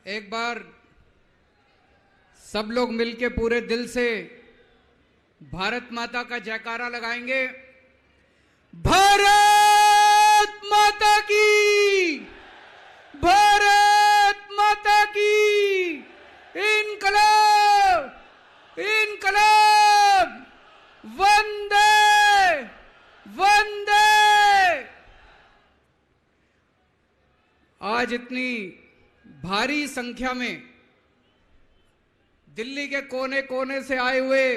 एक बार सब लोग मिलके पूरे दिल से भारत माता का जयकारा लगाएंगे। भारत माता की, भारत माता की, इनकलाब, इनकलाब, वंदे वंदे। आज इतनी भारी संख्या में दिल्ली के कोने कोने से आए हुए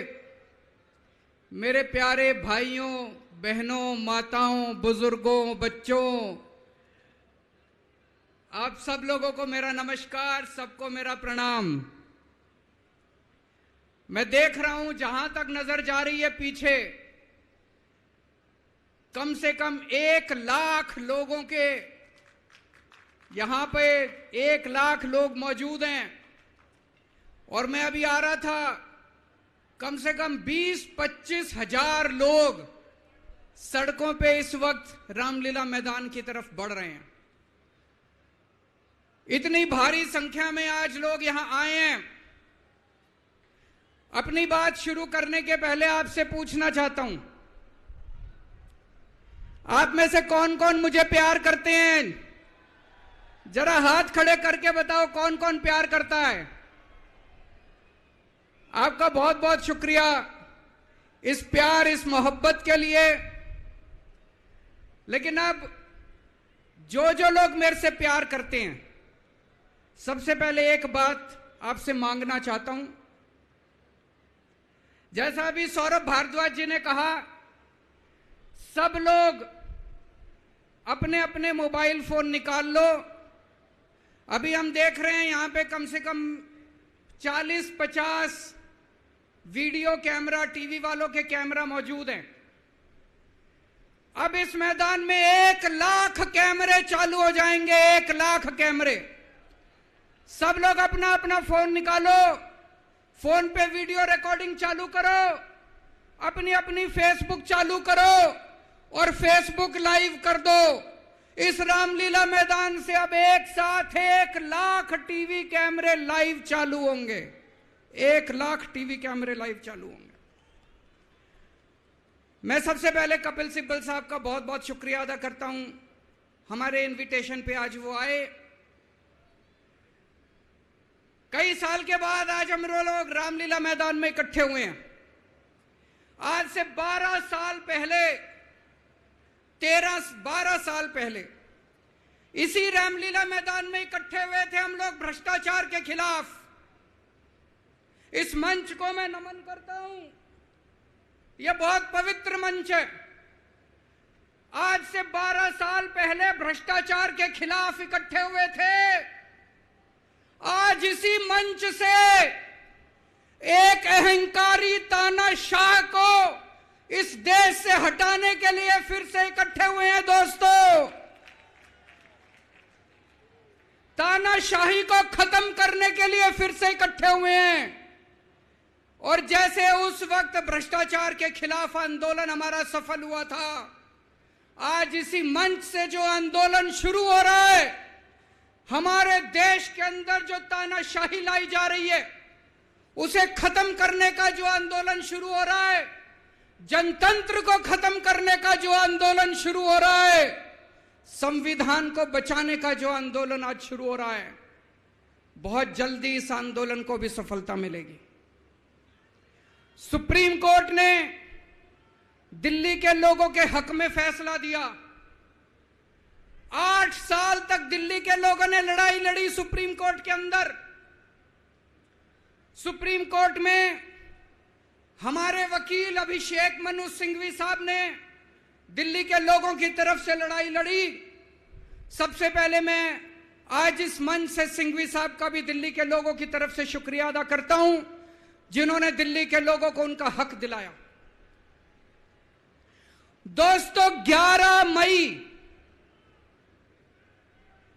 मेरे प्यारे भाइयों, बहनों, माताओं, बुजुर्गों, बच्चों, आप सब लोगों को मेरा नमस्कार, सबको मेरा प्रणाम। मैं देख रहा हूं जहां तक नजर जा रही है पीछे कम से कम 1 लाख लोगों के यहां पे 1 लाख लोग मौजूद हैं। और मैं अभी आ रहा था, कम से कम 20-25 हजार लोग सड़कों पे इस वक्त रामलीला मैदान की तरफ बढ़ रहे हैं। इतनी भारी संख्या में आज लोग यहां आए हैं। अपनी बात शुरू करने के पहले आपसे पूछना चाहता हूं, आप में से कौन कौन मुझे प्यार करते हैं? जरा हाथ खड़े करके बताओ कौन कौन प्यार करता है। आपका बहुत बहुत शुक्रिया इस प्यार, इस मोहब्बत के लिए। लेकिन अब जो लोग मेरे से प्यार करते हैं, सबसे पहले एक बात आपसे मांगना चाहता हूं। जैसा अभी सौरभ भारद्वाज जी ने कहा, सब लोग अपने अपने मोबाइल फोन निकाल लो। अभी हम देख रहे हैं यहां पे कम से कम 40-50 वीडियो कैमरा, टीवी वालों के कैमरा मौजूद हैं। अब इस मैदान में 1 लाख कैमरे चालू हो जाएंगे, 1 लाख कैमरे। सब लोग अपना अपना फोन निकालो, फोन पे वीडियो रिकॉर्डिंग चालू करो, अपनी अपनी फेसबुक चालू करो और फेसबुक लाइव कर दो। इस रामलीला मैदान से अब एक साथ 1 लाख टीवी कैमरे लाइव चालू होंगे। 1 लाख टीवी कैमरे लाइव चालू होंगे। मैं सबसे पहले कपिल सिब्बल साहब का बहुत बहुत शुक्रिया अदा करता हूं। हमारे इनविटेशन पे आज वो आए। कई साल के बाद आज हम लोग रामलीला मैदान में इकट्ठे हुए हैं। आज से 12 साल पहले, 12 साल पहले इसी रामलीला मैदान में इकट्ठे हुए थे हम लोग भ्रष्टाचार के खिलाफ। इस मंच को मैं नमन करता हूं। यह बहुत पवित्र मंच है। आज से 12 साल पहले भ्रष्टाचार के खिलाफ इकट्ठे हुए थे। आज इसी मंच से एक अहंकारी तानाशाह को इस देश से हटाने के लिए फिर से इकट्ठे हुए हैं। दोस्तों, तानाशाही को खत्म करने के लिए फिर से इकट्ठे हुए हैं। और जैसे उस वक्त भ्रष्टाचार के खिलाफ आंदोलन हमारा सफल हुआ था, आज इसी मंच से जो आंदोलन शुरू हो रहा है, हमारे देश के अंदर जो तानाशाही लाई जा रही है उसे खत्म करने का जो आंदोलन शुरू हो रहा है, जनतंत्र को खत्म करने का जो आंदोलन शुरू हो रहा है, संविधान को बचाने का जो आंदोलन आज शुरू हो रहा है, बहुत जल्दी इस आंदोलन को भी सफलता मिलेगी। सुप्रीम कोर्ट ने दिल्ली के लोगों के हक में फैसला दिया। 8 साल तक दिल्ली के लोगों ने लड़ाई लड़ी सुप्रीम कोर्ट के अंदर। सुप्रीम कोर्ट में हमारे वकील अभिषेक मनु सिंघवी साहब ने दिल्ली के लोगों की तरफ से लड़ाई लड़ी। सबसे पहले मैं आज इस मंच से सिंघवी साहब का भी दिल्ली के लोगों की तरफ से शुक्रिया अदा करता हूं, जिन्होंने दिल्ली के लोगों को उनका हक दिलाया। दोस्तों, 11 मई,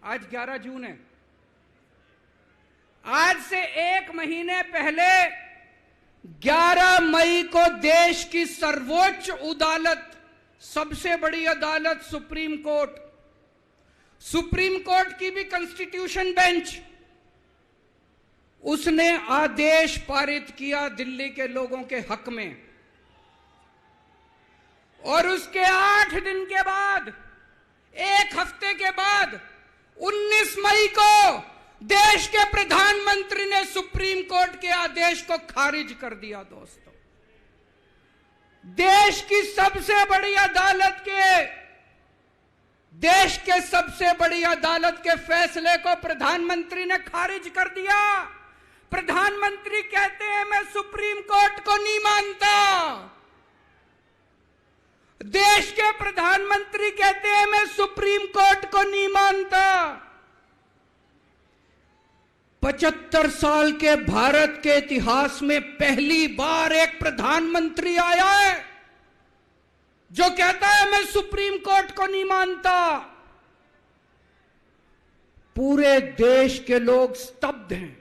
आज 11 जून है, आज से 1 महीने पहले 11 मई को देश की सर्वोच्च अदालत, सबसे बड़ी अदालत सुप्रीम कोर्ट की भी कॉन्स्टिट्यूशन बेंच उसने आदेश पारित किया दिल्ली के लोगों के हक में, और उसके 8 दिन के बाद, 1 हफ्ते के बाद 19 मई को देश के प्रधानमंत्री ने सुप्रीम कोर्ट के आदेश को खारिज कर दिया। दोस्तों, देश की सबसे बड़ी अदालत के फैसले को प्रधानमंत्री ने खारिज कर दिया। प्रधानमंत्री कहते हैं मैं सुप्रीम कोर्ट को नहीं मानता। देश के प्रधानमंत्री कहते हैं मैं सुप्रीम कोर्ट को नहीं मानता। 75 साल के भारत के इतिहास में पहली बार एक प्रधानमंत्री आया है जो कहता है मैं सुप्रीम कोर्ट को नहीं मानता। पूरे देश के लोग स्तब्ध हैं।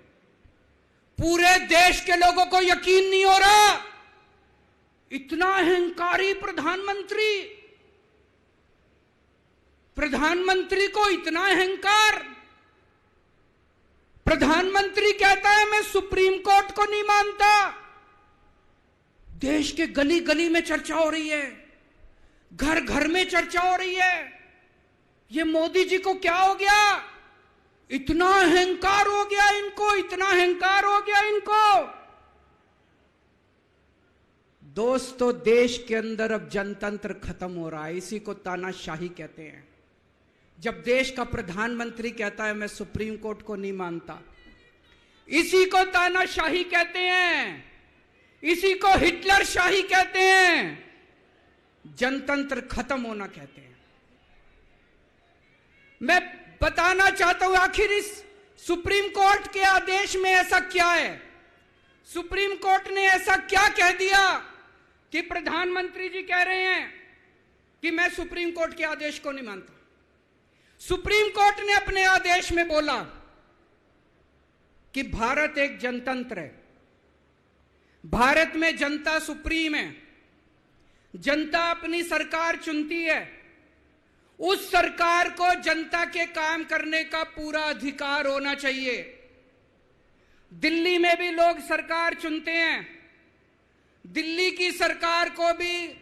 पूरे देश के लोगों को यकीन नहीं हो रहा, इतना अहंकारी प्रधानमंत्री को इतना अहंकार। प्रधानमंत्री कहता है मैं सुप्रीम कोर्ट को नहीं मानता। देश के गली गली में चर्चा हो रही है, घर घर में चर्चा हो रही है, ये मोदी जी को क्या हो गया, इतना अहंकार हो गया इनको, इतना अहंकार हो गया इनको। दोस्तों, देश के अंदर अब जनतंत्र खत्म हो रहा है। इसी को तानाशाही कहते हैं। जब देश का प्रधानमंत्री कहता है मैं सुप्रीम कोर्ट को नहीं मानता, इसी को तानाशाही कहते हैं, इसी को हिटलर शाही कहते हैं, जनतंत्र खत्म होना कहते हैं। मैं बताना चाहता हूं आखिर इस सुप्रीम कोर्ट के आदेश में ऐसा क्या है। सुप्रीम कोर्ट ने ऐसा क्या कह दिया कि प्रधानमंत्री जी कह रहे हैं कि मैं सुप्रीम कोर्ट के आदेश को नहीं मानता। सुप्रीम कोर्ट ने अपने आदेश में बोला कि भारत एक जनतंत्र है, भारत में जनता सुप्रीम है, जनता अपनी सरकार चुनती है, उस सरकार को जनता के काम करने का पूरा अधिकार होना चाहिए। दिल्ली में भी लोग सरकार चुनते हैं, दिल्ली की सरकार को भी,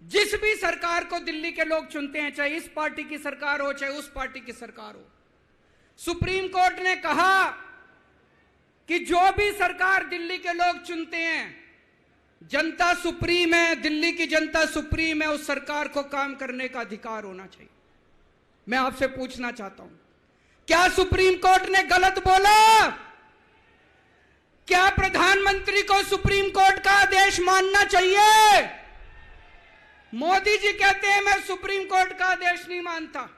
जिस भी सरकार को दिल्ली के लोग चुनते हैं, चाहे इस पार्टी की सरकार हो चाहे उस पार्टी की सरकार हो, सुप्रीम कोर्ट ने कहा कि जो भी सरकार दिल्ली के लोग चुनते हैं, जनता सुप्रीम है, दिल्ली की जनता सुप्रीम है, उस सरकार को काम करने का अधिकार होना चाहिए। मैं आपसे पूछना चाहता हूं, क्या सुप्रीम कोर्ट ने गलत बोला? क्या प्रधानमंत्री को सुप्रीम कोर्ट का आदेश मानना चाहिए? मोदी जी कहते हैं मैं सुप्रीम कोर्ट का आदेश नहीं मानता।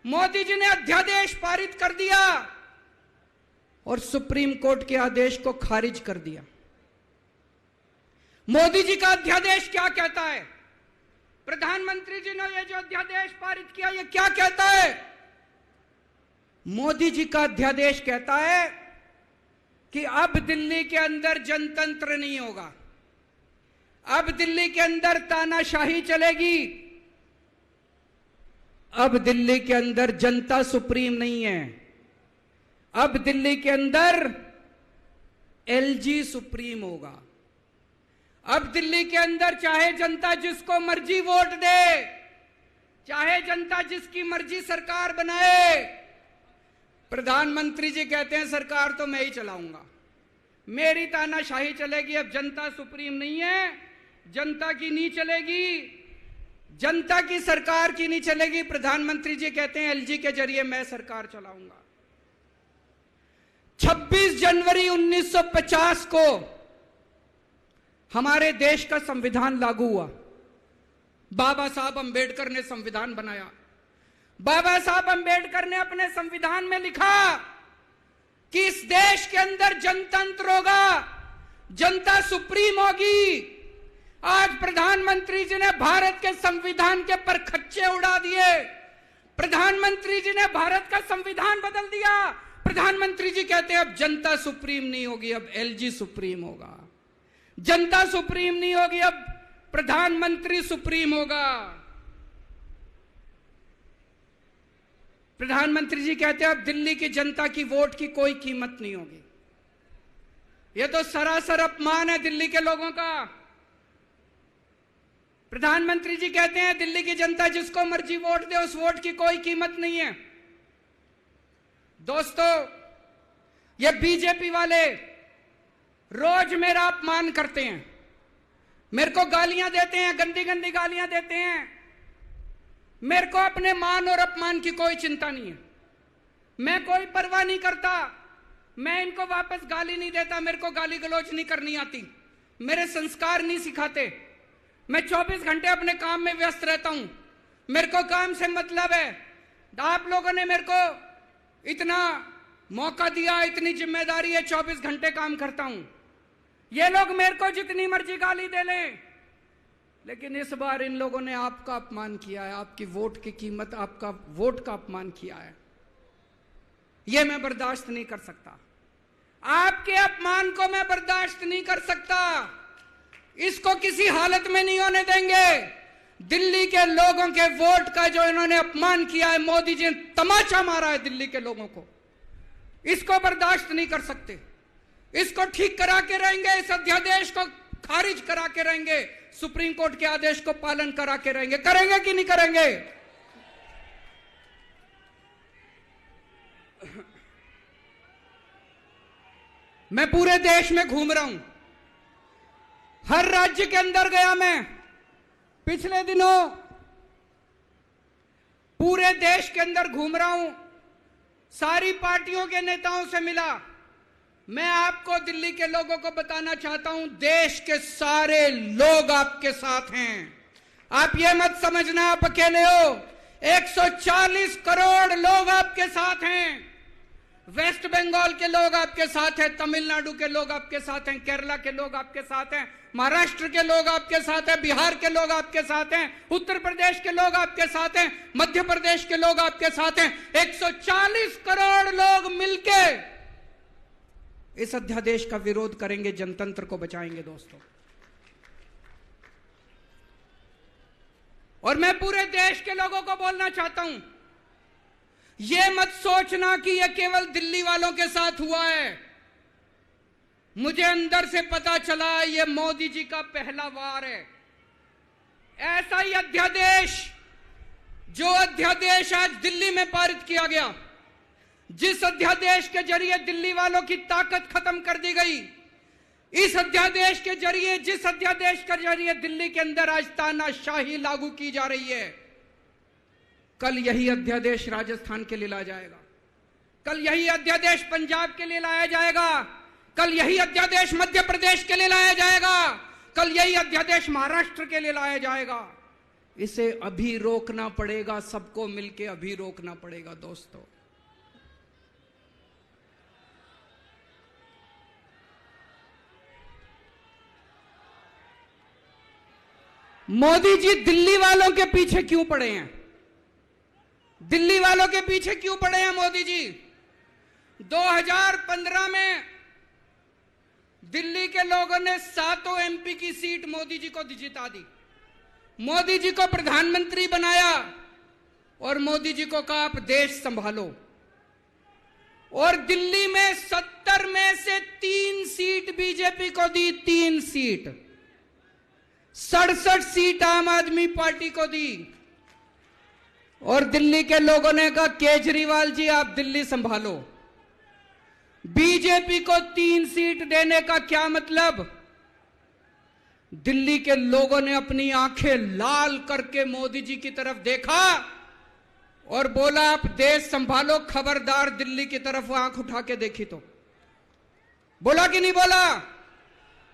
मोदी जी ने अध्यादेश पारित कर दिया और सुप्रीम कोर्ट के आदेश को खारिज कर दिया। मोदी जी का अध्यादेश क्या कहता है? प्रधानमंत्री जी ने यह जो अध्यादेश पारित किया, यह क्या कहता है? मोदी जी का अध्यादेश कहता है कि अब दिल्ली के अंदर जनतंत्र नहीं होगा, अब दिल्ली के अंदर तानाशाही चलेगी, अब दिल्ली के अंदर जनता सुप्रीम नहीं है, अब दिल्ली के अंदर एलजी सुप्रीम होगा। अब दिल्ली के अंदर चाहे जनता जिसको मर्जी वोट दे, चाहे जनता जिसकी मर्जी सरकार बनाए, प्रधानमंत्री जी कहते हैं सरकार तो मैं ही चलाऊंगा, मेरी तानाशाही चलेगी। अब जनता सुप्रीम नहीं है, जनता की नहीं चलेगी, जनता की सरकार की नहीं चलेगी। प्रधानमंत्री जी कहते हैं एलजी के जरिए मैं सरकार चलाऊंगा। 26 जनवरी 1950 को हमारे देश का संविधान लागू हुआ। बाबा साहब अंबेडकर ने संविधान बनाया। बाबा साहब अंबेडकर ने अपने संविधान में लिखा कि इस देश के अंदर जनतंत्र होगा, जनता सुप्रीम होगी। आज प्रधानमंत्री जी ने भारत के संविधान के परखच्चे उड़ा दिए। प्रधानमंत्री जी ने भारत का संविधान बदल दिया। प्रधानमंत्री जी कहते हैं अब जनता सुप्रीम नहीं होगी, अब एलजी सुप्रीम होगा। जनता सुप्रीम नहीं होगी, अब प्रधानमंत्री सुप्रीम होगा। प्रधानमंत्री जी कहते हैं अब दिल्ली की जनता की वोट की कोई कीमत नहीं होगी। यह तो सरासर अपमान है दिल्ली के लोगों का। प्रधानमंत्री जी कहते हैं दिल्ली की जनता जिसको मर्जी वोट दे, उस वोट की कोई कीमत नहीं है। दोस्तों, ये बीजेपी वाले रोज मेरा अपमान करते हैं, मेरे को गालियां देते हैं, गंदी गंदी गालियां देते हैं। मेरे को अपने मान और अपमान की कोई चिंता नहीं है, मैं कोई परवाह नहीं करता। मैं इनको वापस गाली नहीं देता, मेरे को गाली गलौज नहीं करनी आती, मेरे संस्कार नहीं सिखाते। मैं 24 घंटे अपने काम में व्यस्त रहता हूं, मेरे को काम से मतलब है। आप लोगों ने मेरे को इतना मौका दिया, इतनी जिम्मेदारी है, 24 घंटे काम करता हूं। ये लोग मेरे को जितनी मर्जी गाली दे लें, लेकिन इस बार इन लोगों ने आपका अपमान किया है, आपकी वोट की कीमत, आपका वोट का अपमान किया है। यह मैं बर्दाश्त नहीं कर सकता, आपके अपमान को मैं बर्दाश्त नहीं कर सकता। इसको किसी हालत में नहीं होने देंगे। दिल्ली के लोगों के वोट का जो इन्होंने अपमान किया है, मोदी जी ने तमाचा मारा है दिल्ली के लोगों को, इसको बर्दाश्त नहीं कर सकते। इसको ठीक करा के रहेंगे, इस अध्यादेश को खारिज करा के रहेंगे, सुप्रीम कोर्ट के आदेश को पालन करा के रहेंगे। करेंगे कि नहीं करेंगे? मैं पूरे देश में घूम रहा हूं, हर राज्य के अंदर गया मैं। पिछले दिनों पूरे देश के अंदर घूम रहा हूं, सारी पार्टियों के नेताओं से मिला। मैं आपको दिल्ली के लोगों को बताना चाहता हूं, देश के सारे लोग आपके साथ हैं। आप ये मत समझना आप अकेले हो, 140 करोड़ लोग आपके साथ हैं। वेस्ट बंगाल के लोग आपके साथ हैं, तमिलनाडु के लोग आपके साथ हैं, केरला के लोग आपके साथ हैं, महाराष्ट्र के लोग आपके साथ हैं, बिहार के लोग आपके साथ हैं, उत्तर प्रदेश के लोग आपके साथ हैं, मध्य प्रदेश के लोग आपके साथ हैं। 140 करोड़ लोग मिलके इस अध्यादेश का विरोध करेंगे, जनतंत्र को बचाएंगे दोस्तों। और मैं पूरे देश के लोगों को बोलना चाहता हूं, यह मत सोचना कि यह केवल दिल्ली वालों के साथ हुआ है। मुझे अंदर से पता चला यह मोदी जी का पहला वार है। ऐसा ही अध्यादेश, जो अध्यादेश आज दिल्ली में पारित किया गया, जिस अध्यादेश के जरिए दिल्ली वालों की ताकत खत्म कर दी गई, इस अध्यादेश के जरिए, जिस अध्यादेश के जरिए दिल्ली के अंदर आज तानाशाही लागू की जा रही है, कल यही अध्यादेश राजस्थान के लिए लाया जाएगा, कल यही अध्यादेश पंजाब के लिए लाया जाएगा, कल यही अध्यादेश मध्य प्रदेश के लिए लाया जाएगा, कल यही अध्यादेश महाराष्ट्र के लिए लाया जाएगा। इसे अभी रोकना पड़ेगा, सबको मिलकर अभी रोकना पड़ेगा दोस्तों। मोदी जी दिल्ली वालों के पीछे क्यों पड़े हैं? दिल्ली वालों के पीछे क्यों पड़े हैं मोदी जी? 2015 में दिल्ली के लोगों ने 7 एमपी की सीट मोदी जी को जिता दी, मोदी जी को प्रधानमंत्री बनाया और मोदी जी को कहा आप देश संभालो। और दिल्ली में 70 में से 3 सीट बीजेपी को दी, 3 सीट, 67 सीट आम आदमी पार्टी को दी। और दिल्ली के लोगों ने कहा केजरीवाल जी आप दिल्ली संभालो। बीजेपी को 3 सीट देने का क्या मतलब? दिल्ली के लोगों ने अपनी आंखें लाल करके मोदी जी की तरफ देखा और बोला आप देश संभालो, खबरदार दिल्ली की तरफ आंख उठा के देखी तो। बोला कि नहीं बोला?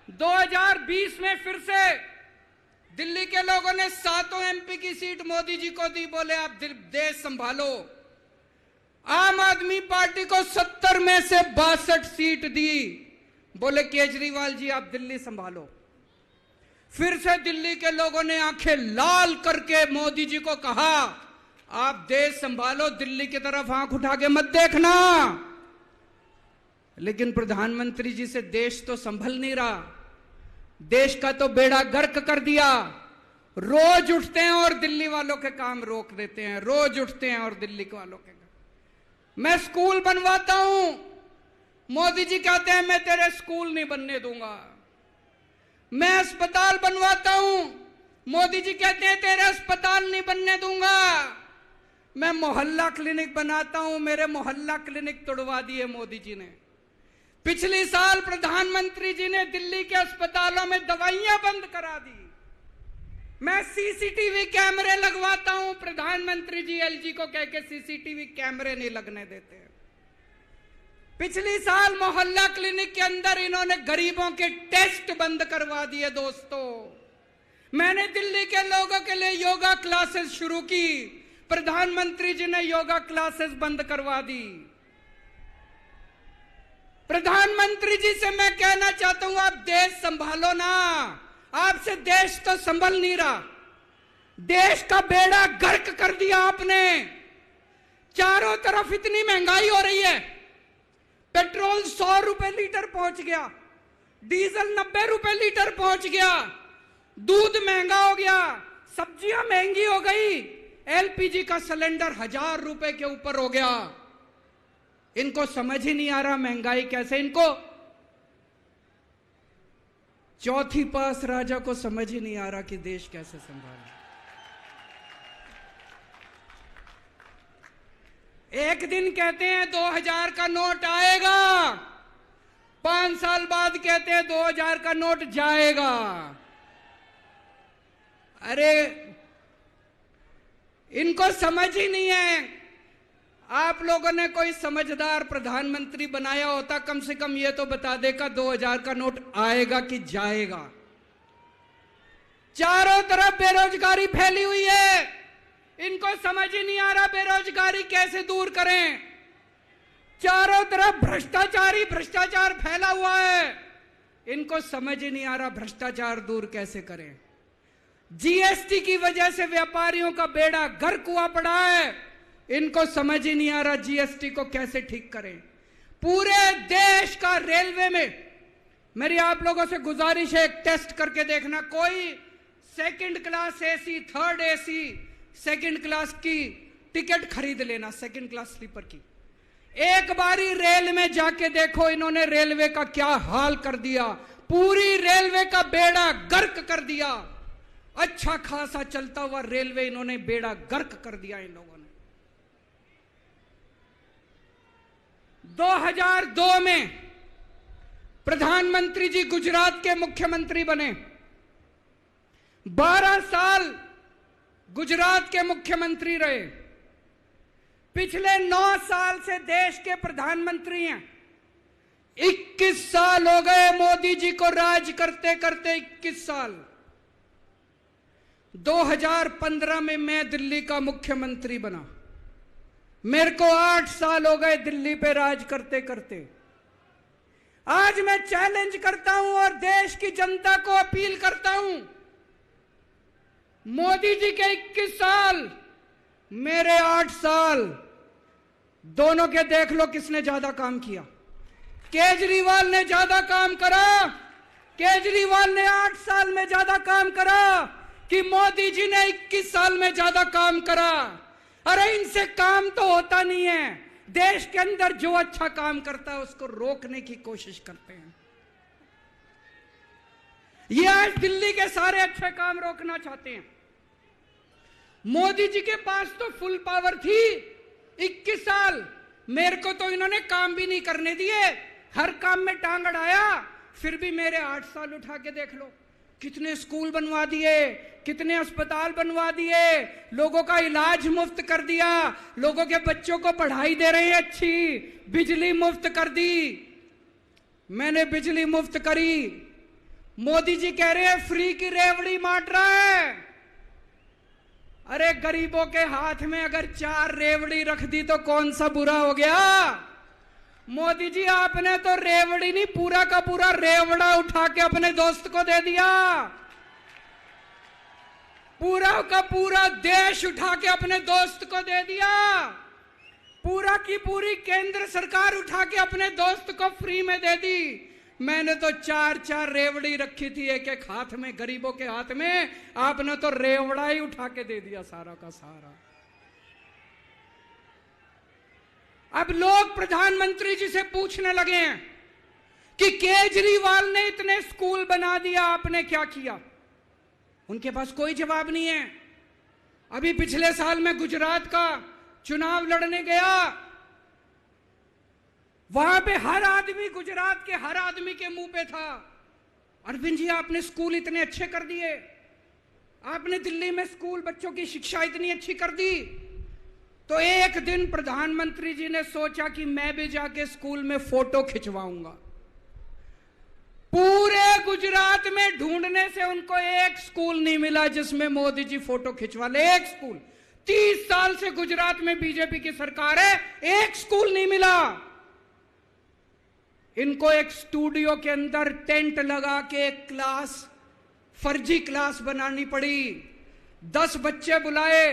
2020 में फिर से दिल्ली के लोगों ने 7 एमपी की सीट मोदी जी को दी, बोले आप देश संभालो। आम आदमी पार्टी को 70 में से 62 सीट दी, बोले केजरीवाल जी आप दिल्ली संभालो। फिर से दिल्ली के लोगों ने आंखें लाल करके मोदी जी को कहा आप देश संभालो, दिल्ली की तरफ आंख उठा के मत देखना। लेकिन प्रधानमंत्री जी से देश तो संभल नहीं रहा, देश का तो बेड़ा गर्क कर दिया। रोज उठते हैं और दिल्ली वालों के काम रोक देते हैं, रोज उठते हैं और दिल्ली वालों के काम। मैं स्कूल बनवाता हूं, मोदी जी कहते हैं मैं तेरे स्कूल नहीं बनने दूंगा। मैं अस्पताल बनवाता हूं, मोदी जी कहते हैं तेरे अस्पताल नहीं बनने दूंगा। मैं मोहल्ला क्लिनिक बनाता हूं, मेरे मोहल्ला क्लिनिक तोड़वा दिए मोदी जी ने। पिछले साल प्रधानमंत्री जी ने दिल्ली के अस्पतालों में दवाइयां बंद करा दी। मैं सीसीटीवी कैमरे लगवाता हूं, प्रधानमंत्री जी एलजी को कह के सीसीटीवी कैमरे नहीं लगने देते। पिछले साल मोहल्ला क्लिनिक के अंदर इन्होंने गरीबों के टेस्ट बंद करवा दिए। दोस्तों, मैंने दिल्ली के लोगों के लिए योगा क्लासेस शुरू की, प्रधानमंत्री जी ने योगा क्लासेस बंद करवा दी। प्रधानमंत्री जी से मैं कहना चाहता हूं, आप देश संभालो ना, आपसे देश तो संभल नहीं रहा। देश का बेड़ा गर्क कर दिया आपने। चारों तरफ इतनी महंगाई हो रही है, पेट्रोल 100 रुपए लीटर पहुंच गया, डीजल 90 रुपए लीटर पहुंच गया, दूध महंगा हो गया, सब्जियां महंगी हो गई, एलपीजी का सिलेंडर 1000 रुपए के ऊपर हो गया। इनको समझ ही नहीं आ रहा महंगाई कैसे, इनको चौथी पास राजा को समझ ही नहीं आ रहा कि देश कैसे संभाले। एक दिन कहते हैं 2000 का नोट आएगा, 5 साल बाद कहते हैं 2000 का नोट जाएगा। अरे इनको समझ ही नहीं है। आप लोगों ने कोई समझदार प्रधानमंत्री बनाया होता, कम से कम ये तो बता देगा 2000 का नोट आएगा कि जाएगा। चारों तरफ बेरोजगारी फैली हुई है, इनको समझ ही नहीं आ रहा बेरोजगारी कैसे दूर करें। चारों तरफ भ्रष्टाचार फैला हुआ है, इनको समझ ही नहीं आ रहा भ्रष्टाचार दूर कैसे करें। जीएसटी की वजह से व्यापारियों का बेड़ा गर्क हुआ पड़ा है, इनको समझ ही नहीं आ रहा जीएसटी को कैसे ठीक करें। पूरे देश का रेलवे में मेरी आप लोगों से गुजारिश है, एक टेस्ट करके देखना। कोई second class AC, third AC, second class की टिकट खरीद लेना, सेकंड क्लास स्लीपर की। एक बारी रेल में जाके देखो इन्होंने रेलवे का क्या हाल कर दिया। पूरी रेलवे का बेड़ा गर्क कर दिया। अच्छा खासा चलता हुआ रेलवे इन्होंने बेड़ा गर्क कर दिया इन लोगों ने। 2002 में प्रधानमंत्री जी गुजरात के मुख्यमंत्री बने, 12 साल गुजरात के मुख्यमंत्री रहे। पिछले 9 साल से देश के प्रधानमंत्री हैं। 21 साल हो गए मोदी जी को राज करते करते, 21 साल। 2015 में मैं दिल्ली का मुख्यमंत्री बना, मेरे को 8 साल हो गए दिल्ली पे राज करते करते। आज मैं चैलेंज करता हूं और देश की जनता को अपील करता हूं, मोदी जी के 21 साल, मेरे 8 साल, दोनों के देख लो किसने ज्यादा काम किया। केजरीवाल ने ज्यादा काम करा, केजरीवाल ने 8 साल में ज्यादा काम करा कि मोदी जी ने 21 साल में ज्यादा काम करा। अरे इनसे काम तो होता नहीं है। देश के अंदर जो अच्छा काम करता है उसको रोकने की कोशिश करते हैं। ये आज दिल्ली के सारे अच्छे काम रोकना चाहते हैं। मोदी जी के पास तो फुल पावर थी 21 साल, मेरे को तो इन्होंने काम भी नहीं करने दिए, हर काम में टांग अड़ाया। फिर भी मेरे 8 साल उठा के देख लो, कितने स्कूल बनवा दिए, कितने अस्पताल बनवा दिए, लोगों का इलाज मुफ्त कर दिया, लोगों के बच्चों को पढ़ाई दे रहे हैं अच्छी, बिजली मुफ्त कर दी। मैंने बिजली मुफ्त करी। मोदी जी कह रहे हैं फ्री की रेवड़ी बांट रहा है। अरे गरीबों के हाथ में अगर 4 रेवड़ी रख दी तो कौन सा बुरा हो गया। मोदी जी आपने तो रेवड़ी नहीं, पूरा का पूरा रेवड़ा उठा के अपने दोस्त को दे दिया। पूरा का पूरा देश उठा के अपने दोस्त को दे दिया। पूरा की पूरी केंद्र सरकार उठा के अपने दोस्त को फ्री में दे दी। मैंने तो 4-4 रेवड़ी रखी थी एक एक हाथ में, गरीबों के हाथ में, आपने तो रेवड़ा ही उठा के दे दिया सारा का सारा। अब लोग प्रधानमंत्री जी से पूछने लगे हैं कि केजरीवाल ने इतने स्कूल बना दिया, आपने क्या किया? उनके पास कोई जवाब नहीं है। अभी पिछले साल मैं गुजरात का चुनाव लड़ने गया, वहां पे हर आदमी, गुजरात के हर आदमी के मुंह पे था, अरविंद जी आपने स्कूल इतने अच्छे कर दिए, आपने दिल्ली में स्कूल बच्चों की शिक्षा इतनी अच्छी कर दी। तो एक दिन प्रधानमंत्री जी ने सोचा कि मैं भी जाके स्कूल में फोटो खिंचवाऊंगा। पूरे गुजरात में ढूंढने से उनको एक स्कूल नहीं मिला जिसमें मोदी जी फोटो खिंचवा ले। एक स्कूल, 30 साल से गुजरात में बीजेपी की सरकार है, एक स्कूल नहीं मिला। इनको एक स्टूडियो के अंदर टेंट लगा के एक क्लास, फर्जी क्लास बनानी पड़ी। 10 बच्चे बुलाए,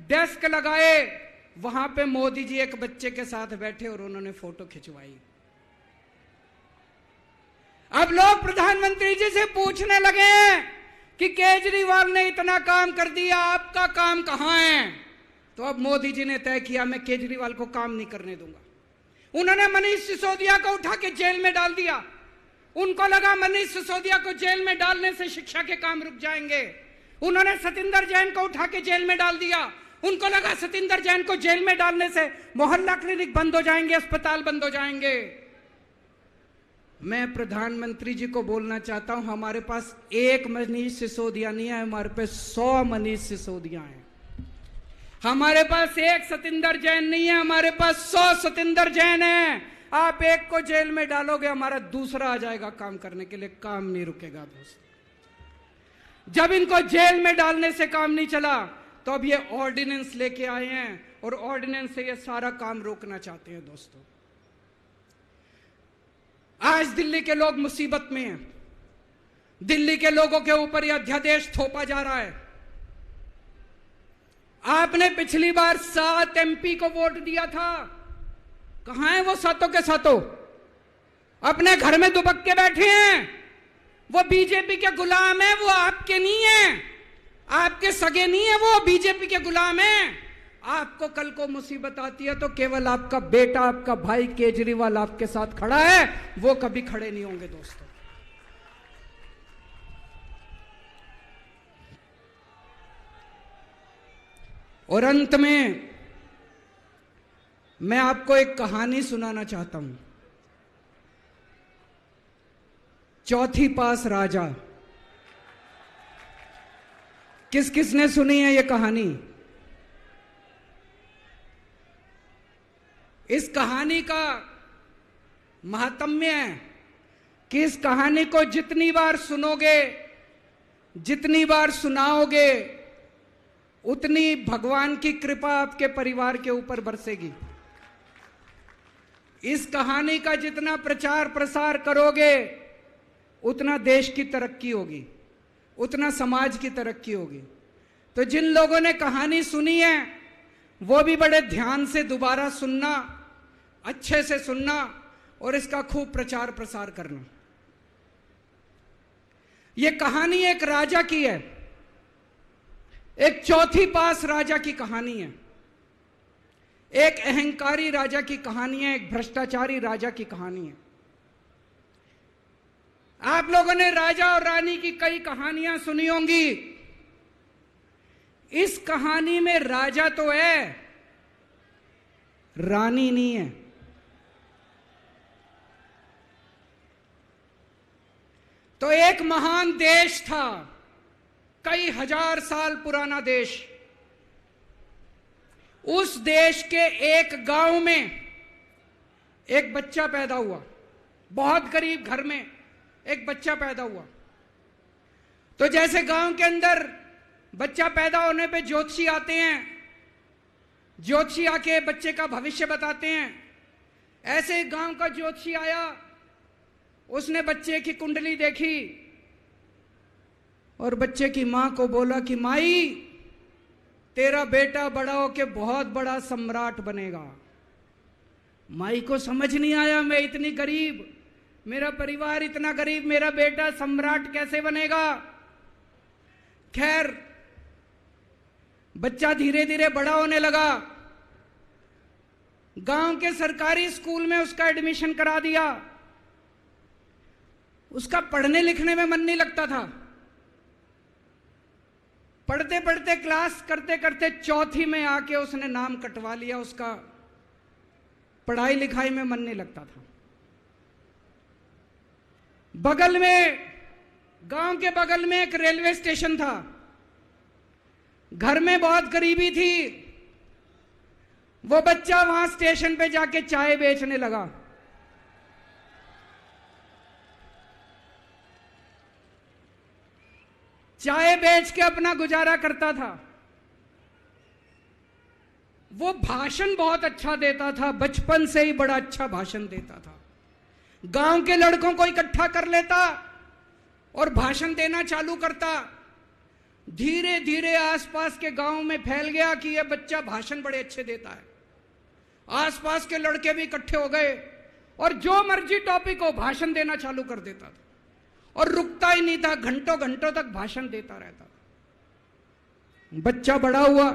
डेस्क लगाए, वहां पे मोदी जी एक बच्चे के साथ बैठे और उन्होंने फोटो खिंचवाई। अब लोग प्रधानमंत्री जी से पूछने लगे हैं कि केजरीवाल ने इतना काम कर दिया, आपका काम कहां है? तो अब मोदी जी ने तय किया मैं केजरीवाल को काम नहीं करने दूंगा। उन्होंने मनीष सिसोदिया को उठा के जेल में डाल दिया। उनको लगा मनीष सिसोदिया को जेल में डालने से शिक्षा के काम रुक जाएंगे। उन्होंने सतिंदर जैन को उठा के जेल में डाल दिया। उनको लगा सतिंदर जैन को जेल में डालने से मोहल्ला क्लिनिक बंद हो जाएंगे, अस्पताल बंद हो जाएंगे। मैं प्रधानमंत्री जी को बोलना चाहता हूं, हमारे पास एक मनीष सिसोदिया नहीं है, हमारे पास 100 मनीष सिसोदिया हैं। हमारे पास एक सतिंदर जैन नहीं है, हमारे पास 100 सतिंदर जैन है। आप एक को जेल में डालोगे, हमारा दूसरा आ जाएगा काम करने के लिए, काम नहीं रुकेगा दोस्त। जब इनको जेल में डालने से काम नहीं चला तो अब ये ऑर्डिनेंस लेके आए हैं और ऑर्डिनेंस से ये सारा काम रोकना चाहते हैं। दोस्तों, आज दिल्ली के लोग मुसीबत में हैं। दिल्ली के लोगों के ऊपर यह अध्यादेश थोपा जा रहा है। आपने पिछली बार 7 MP को वोट दिया था, कहां है वो सातों के सातों? अपने घर में दुबक के बैठे हैं। वो बीजेपी के गुलाम है, वो आपके नहीं है, आपके सगे नहीं है, वो बीजेपी के गुलाम है। आपको कल को मुसीबत आती है तो केवल आपका बेटा, आपका भाई केजरीवाल आपके साथ खड़ा है, वो कभी खड़े नहीं होंगे। दोस्तों, और अंत में मैं आपको एक कहानी सुनाना चाहता हूं। चौथी पास राजा, किस किसने सुनी है ये कहानी? इस कहानी का महात्म्य है कि इस कहानी को जितनी बार सुनोगे, जितनी बार सुनाओगे, उतनी भगवान की कृपा आपके परिवार के ऊपर बरसेगी। इस कहानी का जितना प्रचार प्रसार करोगे, उतना देश की तरक्की होगी, उतना समाज की तरक्की होगी। तो जिन लोगों ने कहानी सुनी है वो भी बड़े ध्यान से दोबारा सुनना, अच्छे से सुनना और इसका खूब प्रचार प्रसार करना। यह कहानी एक राजा की है, एक चौथी पास राजा की कहानी है, एक अहंकारी राजा की कहानी है, एक भ्रष्टाचारी राजा की कहानी है। आप लोगों ने राजा और रानी की कई कहानियां सुनी होंगी। इस कहानी में राजा तो है, रानी नहीं है। तो एक महान देश था, कई हजार साल पुराना देश। उस देश के एक गांव में एक बच्चा पैदा हुआ, बहुत गरीब घर में एक बच्चा पैदा हुआ। तो जैसे गांव के अंदर बच्चा पैदा होने पे ज्योतिषी आते हैं, ज्योतिषी आके बच्चे का भविष्य बताते हैं, ऐसे गांव का ज्योतिषी आया। उसने बच्चे की कुंडली देखी और बच्चे की मां को बोला कि माई, तेरा बेटा बड़ा होके बहुत बड़ा सम्राट बनेगा। माई को समझ नहीं आया, मैं इतनी गरीब, मेरा परिवार इतना गरीब, मेरा बेटा सम्राट कैसे बनेगा। खैर, बच्चा धीरे धीरे बड़ा होने लगा। गांव के सरकारी स्कूल में उसका एडमिशन करा दिया। उसका पढ़ने लिखने में मन नहीं लगता था। पढ़ते पढ़ते क्लास करते करते चौथी में आके उसने नाम कटवा लिया। उसका पढ़ाई लिखाई में मन नहीं लगता था। बगल में, गांव के बगल में एक रेलवे स्टेशन था। घर में बहुत गरीबी थी। वो बच्चा वहां स्टेशन पे जाके चाय बेचने लगा। चाय बेच के अपना गुजारा करता था। वो भाषण बहुत अच्छा देता था, बचपन से ही बड़ा अच्छा भाषण देता था। गांव के लड़कों को इकट्ठा कर लेता और भाषण देना चालू करता। धीरे धीरे आसपास के गांव में फैल गया कि यह बच्चा भाषण बड़े अच्छे देता है। आसपास के लड़के भी इकट्ठे हो गए और जो मर्जी टॉपिक हो भाषण देना चालू कर देता था और रुकता ही नहीं था। घंटों घंटों तक भाषण देता रहता था। बच्चा बड़ा हुआ।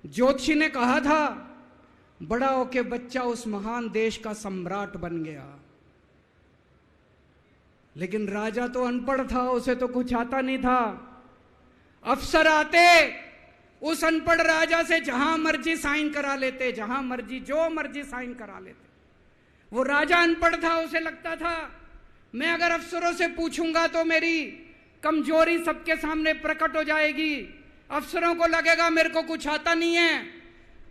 ज्योतिषी ने कहा था बड़ा होके बच्चा उस महान देश का सम्राट बन गया। लेकिन राजा तो अनपढ़ था, उसे तो कुछ आता नहीं था। अफसर आते, उस अनपढ़ राजा से जहां मर्जी साइन करा लेते, जहां मर्जी जो मर्जी साइन करा लेते। वो राजा अनपढ़ था, उसे लगता था मैं अगर अफसरों से पूछूंगा तो मेरी कमजोरी सबके सामने प्रकट हो जाएगी। अफसरों को लगेगा मेरे को कुछ आता नहीं है।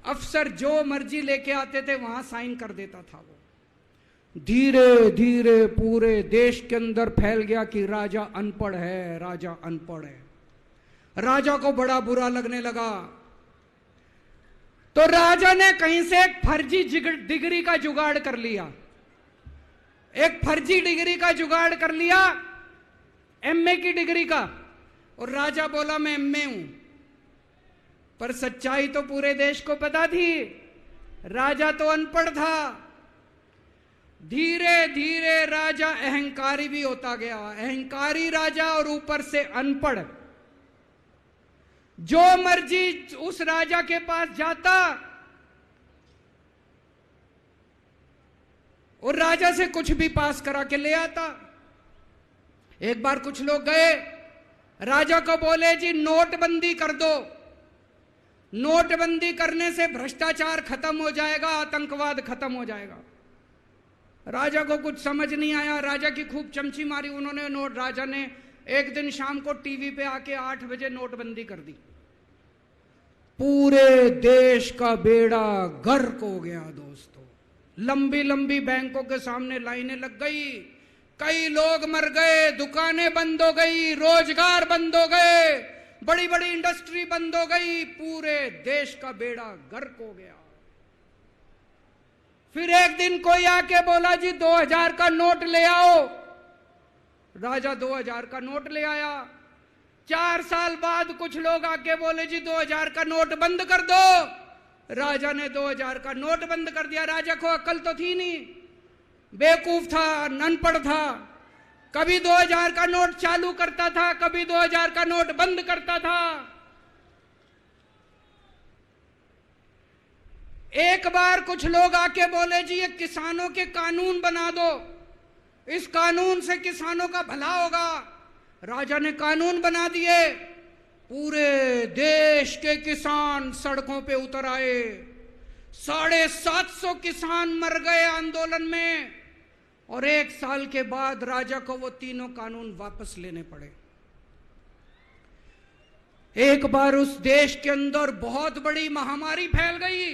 अफसर जो मर्जी लेके आते थे वहां साइन कर देता था। वो धीरे धीरे पूरे देश के अंदर फैल गया कि राजा अनपढ़ है, राजा अनपढ़ है। राजा को बड़ा बुरा लगने लगा। तो राजा ने कहीं से एक फर्जी डिग्री का जुगाड़ कर लिया। एक फर्जी डिग्री का जुगाड़ कर लिया, एमए की डिग्री का। और राजा बोला मैं एमए हूं। पर सच्चाई तो पूरे देश को पता थी, राजा तो अनपढ़ था। धीरे धीरे राजा अहंकारी भी होता गया। अहंकारी राजा और ऊपर से अनपढ़। जो मर्जी उस राजा के पास जाता और राजा से कुछ भी पास करा के ले आता। एक बार कुछ लोग गए, राजा को बोले जी नोटबंदी कर दो। नोटबंदी करने से भ्रष्टाचार खत्म हो जाएगा, आतंकवाद खत्म हो जाएगा। राजा को कुछ समझ नहीं आया। राजा की खूब चमची मारी उन्होंने। राजा ने एक दिन शाम को टीवी पे आके 8 बजे नोटबंदी कर दी। पूरे देश का बेड़ा गर्क हो गया दोस्तों। लंबी लंबी बैंकों के सामने लाइनें लग गई। कई लोग मर गए, दुकानें बंद हो गई, रोजगार बंद हो गए, बड़ी बड़ी इंडस्ट्री बंद हो गई। पूरे देश का बेड़ा गर्क हो गया। फिर एक दिन कोई आके बोला जी 2000 का नोट ले आओ। राजा 2000 का नोट ले आया। 4 साल बाद कुछ लोग आके बोले जी 2000 का नोट बंद कर दो। राजा ने 2000 का नोट बंद कर दिया। राजा को अक्ल तो थी नहीं, बेवकूफ था, अनपढ़ था। कभी 2000 का नोट चालू करता था, कभी 2000 का नोट बंद करता था। एक बार कुछ लोग आके बोले जी ये किसानों के कानून बना दो, इस कानून से किसानों का भला होगा। राजा ने कानून बना दिए। पूरे देश के किसान सड़कों पे उतर आए। 750 किसान मर गए आंदोलन में। और 1 साल के बाद राजा को वो तीनों कानून वापस लेने पड़े। एक बार उस देश के अंदर बहुत बड़ी महामारी फैल गई।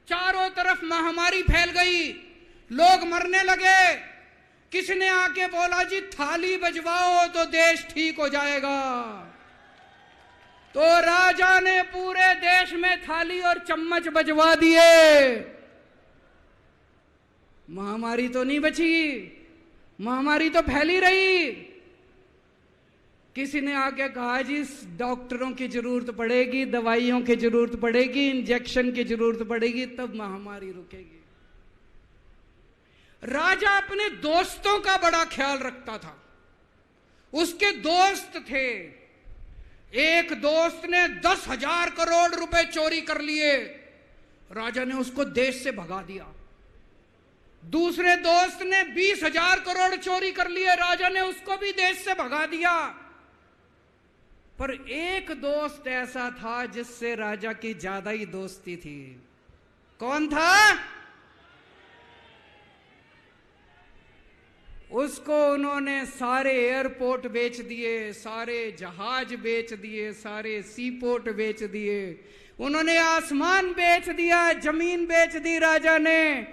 चारों तरफ महामारी फैल गई, लोग मरने लगे। किसने आके बोला जी थाली बजवाओ तो देश ठीक हो जाएगा। तो राजा ने पूरे देश में थाली और चम्मच बजवा दिए। महामारी तो नहीं बची, महामारी तो फैली रही। किसी ने आके कहा जी डॉक्टरों की जरूरत पड़ेगी, दवाइयों की जरूरत पड़ेगी, इंजेक्शन की जरूरत पड़ेगी, तब महामारी रुकेगी। राजा अपने दोस्तों का बड़ा ख्याल रखता था। उसके दोस्त थे। एक दोस्त ने 10,000 करोड़ रुपए चोरी कर लिए। राजा ने उसको देश से भगा दिया। दूसरे दोस्त ने 20,000 करोड़ चोरी कर लिए, राजा ने उसको भी देश से भगा दिया। पर एक दोस्त ऐसा था जिससे राजा की ज्यादा ही दोस्ती थी। कौन था? उसको उन्होंने सारे एयरपोर्ट बेच दिए, सारे जहाज बेच दिए, सारे सी पोर्ट बेच दिए, उन्होंने आसमान बेच दिया, जमीन बेच दी राजा ने,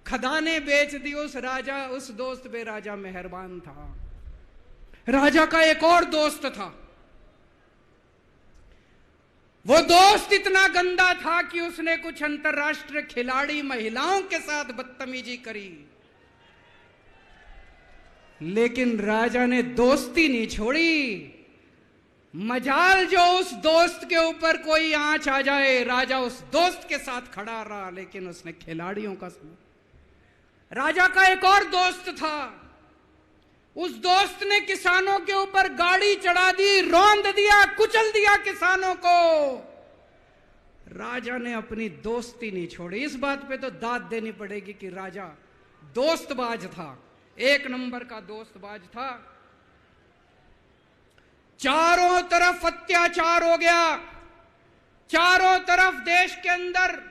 खदानें बेच दी। उस दोस्त पे राजा मेहरबान था। राजा का एक और दोस्त था। वो दोस्त इतना गंदा था कि उसने कुछ अंतर्राष्ट्रीय खिलाड़ी महिलाओं के साथ बदतमीजी करी, लेकिन राजा ने दोस्ती नहीं छोड़ी। मजाल जो उस दोस्त के ऊपर कोई आंच आ जाए, राजा उस दोस्त के साथ खड़ा रहा, लेकिन उसने खिलाड़ियों का सुना। राजा का एक और दोस्त था। उस दोस्त ने किसानों के ऊपर गाड़ी चढ़ा दी, रौंद दिया, कुचल दिया किसानों को। राजा ने अपनी दोस्ती नहीं छोड़ी। इस बात पे तो दाद देनी पड़ेगी कि राजा दोस्तबाज था, एक नंबर का दोस्तबाज था। चारों तरफ अत्याचार हो गया, चारों तरफ देश के अंदर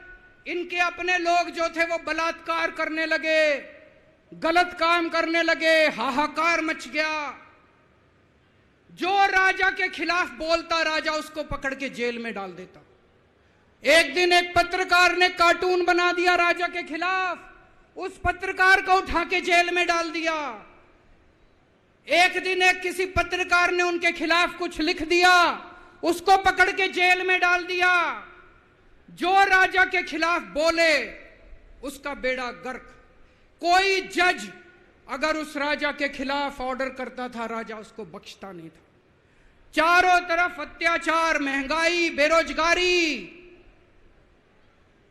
इनके अपने लोग जो थे वो बलात्कार करने लगे, गलत काम करने लगे, हाहाकार मच गया। जो राजा के खिलाफ बोलता, राजा उसको पकड़ के जेल में डाल देता। एक दिन एक पत्रकार ने कार्टून बना दिया राजा के खिलाफ, उस पत्रकार को उठा के जेल में डाल दिया। एक दिन एक किसी पत्रकार ने उनके खिलाफ कुछ लिख दिया, उसको पकड़ के जेल में डाल दिया। जो राजा के खिलाफ बोले उसका बेड़ा गर्क। कोई जज अगर उस राजा के खिलाफ ऑर्डर करता था, राजा उसको बख्शता नहीं था। चारों तरफ अत्याचार, महंगाई, बेरोजगारी।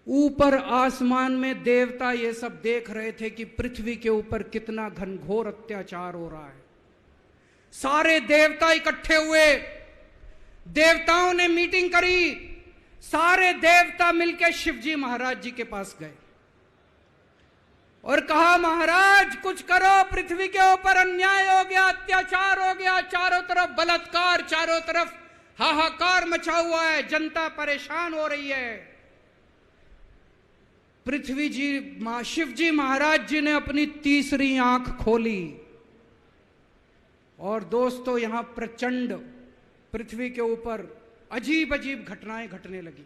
ऊपर आसमान में देवता ये सब देख रहे थे कि पृथ्वी के ऊपर कितना घनघोर अत्याचार हो रहा है। सारे देवता इकट्ठे हुए, देवताओं ने मीटिंग करी। सारे देवता मिलकर शिवजी महाराज जी के पास गए और कहा, महाराज कुछ करो, पृथ्वी के ऊपर अन्याय हो गया, अत्याचार हो गया, चारों तरफ बलात्कार, चारों तरफ हाहाकार मचा हुआ है, जनता परेशान हो रही है। पृथ्वी जी, शिवजी महाराज जी ने अपनी तीसरी आंख खोली और दोस्तों यहां प्रचंड पृथ्वी के ऊपर अजीब अजीब घटनाएं घटने लगी।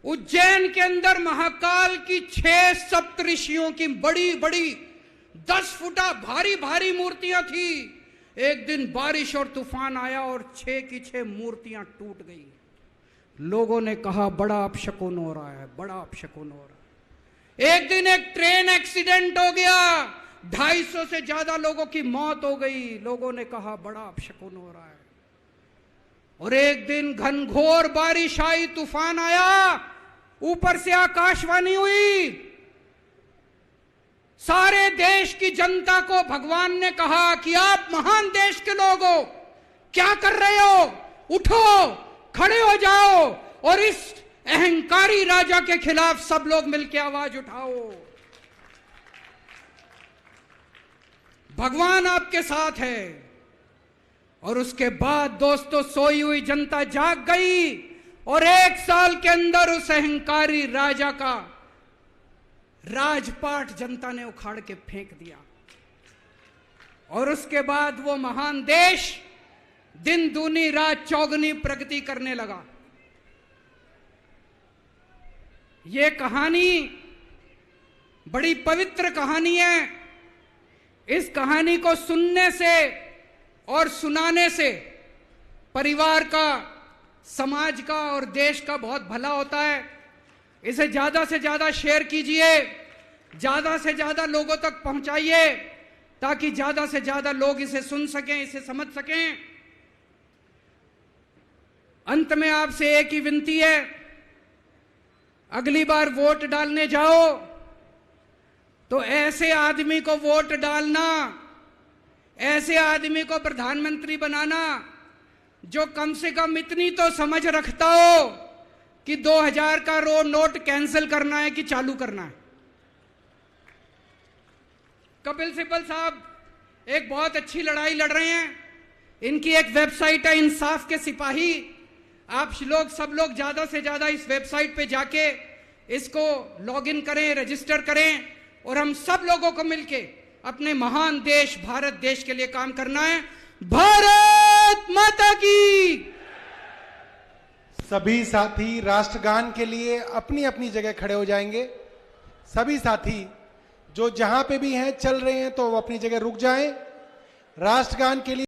उज्जैन के अंदर महाकाल की 6 सप्तऋषियों की बड़ी बड़ी 10 फुटा भारी भारी मूर्तियां थी। एक दिन बारिश और तूफान आया और 6 की 6 मूर्तियां टूट गई। लोगों ने कहा बड़ा अपशकुन हो रहा है, बड़ा अपशकुन हो रहा है। एक दिन एक ट्रेन एक्सीडेंट हो गया, 250 से ज्यादा लोगों की मौत हो गई। लोगों ने कहा बड़ा अपशकुन हो रहा है। और एक दिन घनघोर बारिश आई, तूफान आया, ऊपर से आकाशवाणी हुई। सारे देश की जनता को भगवान ने कहा कि आप महान देश के लोग हो, क्या कर रहे हो, उठो, खड़े हो जाओ और इस अहंकारी राजा के खिलाफ सब लोग मिलकर आवाज उठाओ। भगवान आपके साथ है। और उसके बाद दोस्तों सोई हुई जनता जाग गई और 1 साल के अंदर उस अहंकारी राजा का राजपाट जनता ने उखाड़ के फेंक दिया। और उसके बाद वो महान देश दिन दूनी रात चौगुनी प्रगति करने लगा। ये कहानी बड़ी पवित्र कहानी है। इस कहानी को सुनने से और सुनाने से परिवार का, समाज का और देश का बहुत भला होता है। इसे ज्यादा से ज्यादा शेयर कीजिए, ज्यादा से ज्यादा लोगों तक पहुंचाइए ताकि ज्यादा से ज्यादा लोग इसे सुन सकें, इसे समझ सकें। अंत में आपसे एक ही विनती है, अगली बार वोट डालने जाओ तो ऐसे आदमी को वोट डालना, ऐसे आदमी को प्रधानमंत्री बनाना जो कम से कम इतनी तो समझ रखता हो कि 2000 का नोट कैंसिल करना है कि चालू करना है। कपिल सिब्बल साहब एक बहुत अच्छी लड़ाई लड़ रहे हैं। इनकी एक वेबसाइट है इंसाफ के सिपाही। आप लोग सब लोग ज्यादा से ज्यादा इस वेबसाइट पे जाके इसको लॉगिन करें, रजिस्टर करें और हम सब लोगों को मिलके अपने महान देश भारत देश के लिए काम करना है। भारत माता की। सभी साथी राष्ट्रगान के लिए अपनी अपनी जगह खड़े हो जाएंगे। सभी साथी जो जहां पे भी हैं चल रहे हैं तो वो अपनी जगह रुक जाएं। राष्ट्रगान के लिए